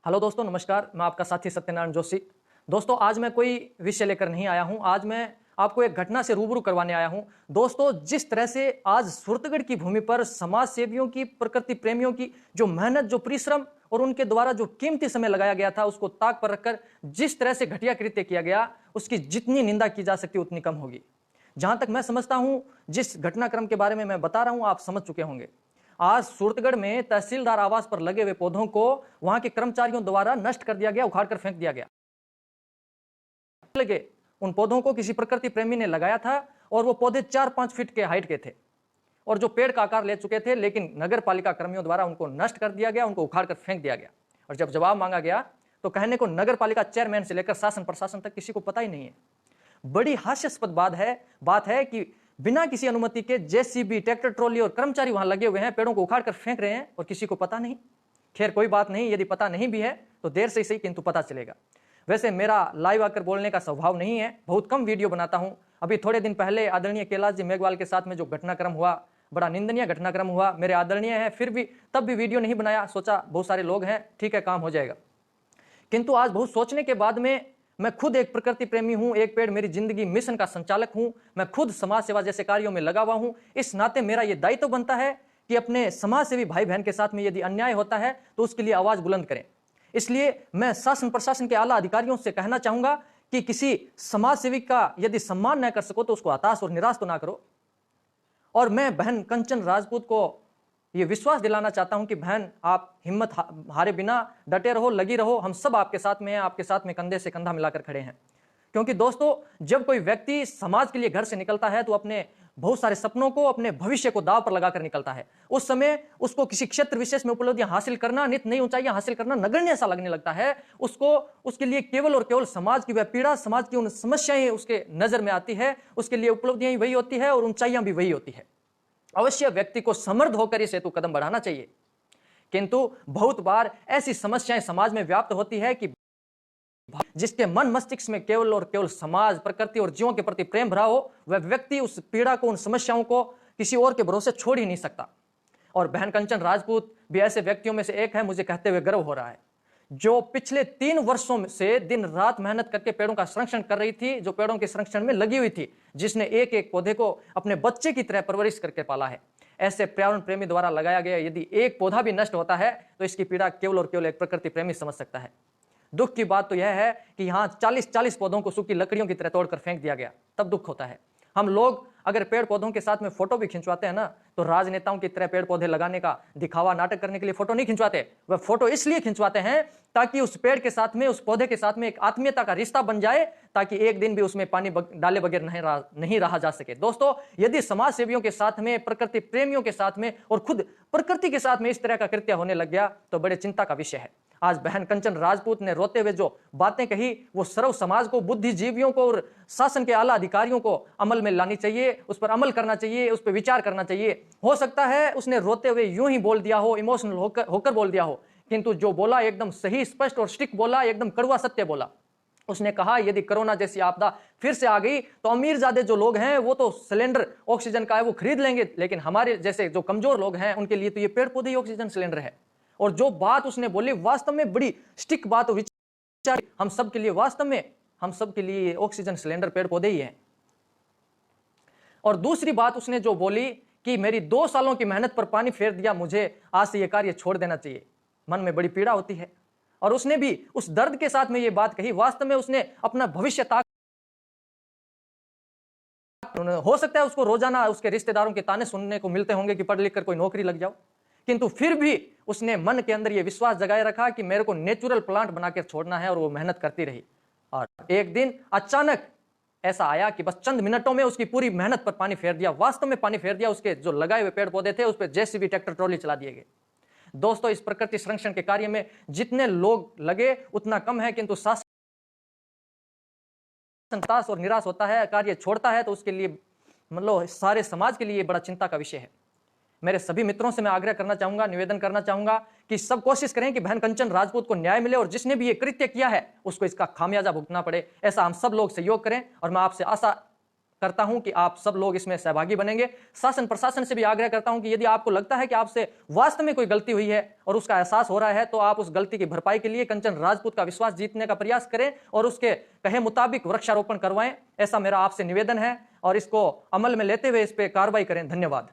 Hello दोस्तों, नमस्कार। मैं आपका साथी सत्यनारायण जोशी। दोस्तों, आज मैं कोई विषय लेकर नहीं आया हूं। आज मैं आपको एक घटना से रूबरू करवाने आया हूं। दोस्तों, जिस तरह से आज सूरतगढ़ की भूमि पर समाज सेवियों की, प्रकृति प्रेमियों की जो मेहनत, जो परिश्रम और उनके द्वारा जो कीमती समय लगाया गया था, उसको ताक पर रखकर जिस तरह से घटिया कृत्य किया गया, उसकी जितनी निंदा की जा सकती उतनी कम होगी। जहां तक मैं समझता हूं, जिस घटनाक्रम के बारे में मैं बता रहा हूं, आप समझ चुके होंगे। आज सूरतगढ़ में तहसीलदार आवास पर लगे हुए पौधों को वहां के कर्मचारियों द्वारा नष्ट कर दिया गया, उखाड़ कर फेंक दिया गया। लगे उन पौधों को किसी प्रकृति प्रेमी ने लगाया था और वो पौधे 4-5 फीट के हाइट के थे और जो पेड़ का आकार ले चुके थे, लेकिन नगर पालिका कर्मियों द्वारा उनको नष्ट कर दिया गया, उनको उखाड़ कर फेंक दिया गया। और जब जवाब मांगा गया तो कहने को नगर पालिका चेयरमैन से लेकर शासन प्रशासन तक किसी को पता ही नहीं है। बड़ी हास्यास्पद बात है कि बिना किसी अनुमति के जेसीबी, ट्रैक्टर ट्रॉली और कर्मचारी वहां लगे हुए हैं, पेड़ों को उखाड़ कर फेंक रहे हैं और किसी को पता नहीं। खैर, कोई बात नहीं, यदि पता नहीं भी है तो देर से ही सही, किंतु पता चलेगा। वैसे मेरा लाइव आकर बोलने का स्वभाव नहीं है, बहुत कम वीडियो बनाता हूं। अभी थोड़े दिन पहले आदरणीय कैलाश जी मेघवाल के साथ में जो घटनाक्रम हुआ, बड़ा निंदनीय घटनाक्रम हुआ। मेरे आदरणीय है, फिर भी तब भी वीडियो नहीं बनाया, सोचा बहुत सारे लोग हैं, ठीक है, काम हो जाएगा। किंतु आज बहुत सोचने के बाद में मैं खुद एक प्रकृति प्रेमी हूं, एक पेड़ मेरी जिंदगी मिशन का संचालक हूं, मैं खुद समाज सेवा जैसे कार्यों में लगा हुआ हूं। इस नाते मेरा यह दायित्व बनता है कि अपने समाज सेवी भाई बहन के साथ में यदि अन्याय होता है तो उसके लिए आवाज बुलंद करें। इसलिए मैं शासन प्रशासन के आला अधिकारियों से कहना चाहूंगा कि किसी समाज सेवी का यदि सम्मान न कर सको तो उसको हताश और निराश तो ना करो। और मैं बहन कंचन राजपूत को ये विश्वास दिलाना चाहता हूं कि बहन, आप हिम्मत हारे बिना डटे रहो, लगी रहो। हम सब आपके साथ में हैं, आपके साथ में कंधे से कंधा मिलाकर खड़े हैं। क्योंकि दोस्तों, जब कोई व्यक्ति समाज के लिए घर से निकलता है तो अपने बहुत सारे सपनों को, अपने भविष्य को दाव पर लगाकर निकलता है। उस समय उसको किसी क्षेत्र विशेष में उपलब्धियां हासिल करना, नित नई ऊंचाइयां हासिल करना नगण्य सा लगने लगता है। उसको उसके लिए केवल और केवल समाज की वह पीड़ा, समाज की उन समस्याएं उसके नजर में आती है। उसके लिए उपलब्धियां वही होती है और ऊंचाइयां भी वही होती है। अवश्य व्यक्ति को समर्थ होकर इस हेतु कदम बढ़ाना चाहिए, किंतु बहुत बार ऐसी समस्याएं समाज में व्याप्त होती है कि जिसके मन मस्तिष्क में केवल और केवल समाज, प्रकृति और जीवों के प्रति प्रेम भरा हो, वह व्यक्ति उस पीड़ा को, उन समस्याओं को किसी और के भरोसे छोड़ ही नहीं सकता। और बहन कंचन राजपूत भी ऐसे व्यक्तियों में से एक है। मुझे कहते हुए गर्व हो रहा है, जो पिछले 3 वर्षों से दिन रात मेहनत करके पेड़ों का संरक्षण कर रही थी, जो पेड़ों के संरक्षण में लगी हुई थी, जिसने एक एक पौधे को अपने बच्चे की तरह परवरिश करके पाला है। ऐसे पर्यावरण प्रेमी द्वारा लगाया गया यदि एक पौधा भी नष्ट होता है तो इसकी पीड़ा केवल और केवल एक प्रकृति प्रेमी समझ सकता है। दुख की बात तो यह है कि यहाँ 40-40 पौधों को सूखी लकड़ियों की तरह तोड़कर फेंक दिया गया, तब दुख होता है। हम लोग अगर पेड़ पौधों के साथ में फोटो भी खिंचवाते हैं ना, तो राजनेताओं की तरह पेड़ पौधे लगाने का दिखावा, नाटक करने के लिए फोटो नहीं खिंचवाते। वह फोटो इसलिए खिंचवाते हैं ताकि उस पेड़ के साथ में, उस पौधे के साथ में एक आत्मीयता का रिश्ता बन जाए, ताकि एक दिन भी उसमें पानी डाले बगैर नहीं रहा जा सके। दोस्तों, यदि समाज सेवियों के साथ में, प्रकृति प्रेमियों के साथ में और खुद प्रकृति के साथ में इस तरह का कृत्य होने लग गया तो बड़े चिंता का विषय है। आज बहन कंचन राजपूत ने रोते हुए जो बातें कही, वो सर्व समाज को, बुद्धिजीवियों को और शासन के आला अधिकारियों को अमल में लानी चाहिए, उस पर अमल करना चाहिए, उस पर विचार करना चाहिए। हो सकता है उसने रोते हुए यूं ही बोल दिया हो, इमोशनल होकर बोल दिया हो, किंतु जो बोला एकदम सही, स्पष्ट और स्ट्रिक्ट बोला, एकदम कड़वा सत्य बोला। उसने कहा यदि कोरोना जैसी आपदा फिर से आ गई तो अमीरजादे जो लोग हैं वो तो सिलेंडर ऑक्सीजन का है वो खरीद लेंगे, लेकिन हमारे जैसे जो कमजोर लोग हैं उनके लिए तो ये पेड़ पौधे ही ऑक्सीजन सिलेंडर है। और जो बात उसने बोली वास्तव में बड़ी स्टिक बात और विचार, हम सब के लिए, वास्तव में हम सब के लिए ऑक्सीजन सिलेंडर पेड़ पौधे ही हैं। और दूसरी बात उसने जो बोली कि मेरी 2 सालों की मेहनत पर पानी फेर दिया, मुझे आज से यह कार्य छोड़ देना चाहिए। मन में बड़ी पीड़ा होती है और उसने भी उस दर्द के साथ में यह बात कही। वास्तव में उसने अपना भविष्य हो सकता है उसको रोजाना उसके रिश्तेदारों के ताने सुनने को मिलते होंगे कि पढ़ लिख कर कोई नौकरी लग जाओ, किंतु फिर भी उसने मन के अंदर यह विश्वास जगाए रखा कि मेरे को नेचुरल प्लांट बनाकर छोड़ना है, और वो मेहनत करती रही। और एक दिन अचानक ऐसा आया कि बस चंद मिनटों में उसकी पूरी मेहनत पर पानी फेर दिया, वास्तव में पानी फेर दिया। उसके जो लगाए हुए पेड़ पौधे थे उस पर जेसीबी, ट्रैक्टर ट्रॉली चला दिए गए। दोस्तों, इस प्रकृति संरक्षण के कार्य में जितने लोग लगे उतना कम है, किंतु शासन हताश और निराश होता है, कार्य छोड़ता है, तो उसके लिए मतलब सारे समाज के लिए बड़ा चिंता का विषय है। मेरे सभी मित्रों से मैं आग्रह करना चाहूंगा, निवेदन करना चाहूंगा कि सब कोशिश करें कि बहन कंचन राजपूत को न्याय मिले और जिसने भी ये कृत्य किया है उसको इसका खामियाजा भुगतना पड़े। ऐसा हम सब लोग सहयोग करें और मैं आपसे आशा करता हूं कि आप सब लोग इसमें सहभागी बनेंगे। शासन प्रशासन से भी आग्रह करता हूं कि यदि आपको लगता है कि आपसे वास्तव में कोई गलती हुई है और उसका एहसास हो रहा है, तो आप उस गलती की भरपाई के लिए कंचन राजपूत का विश्वास जीतने का प्रयास करें और उसके कहे मुताबिक वृक्षारोपण करवाएं। ऐसा मेरा आपसे निवेदन है और इसको अमल में लेते हुए इस पर कार्रवाई करें। धन्यवाद।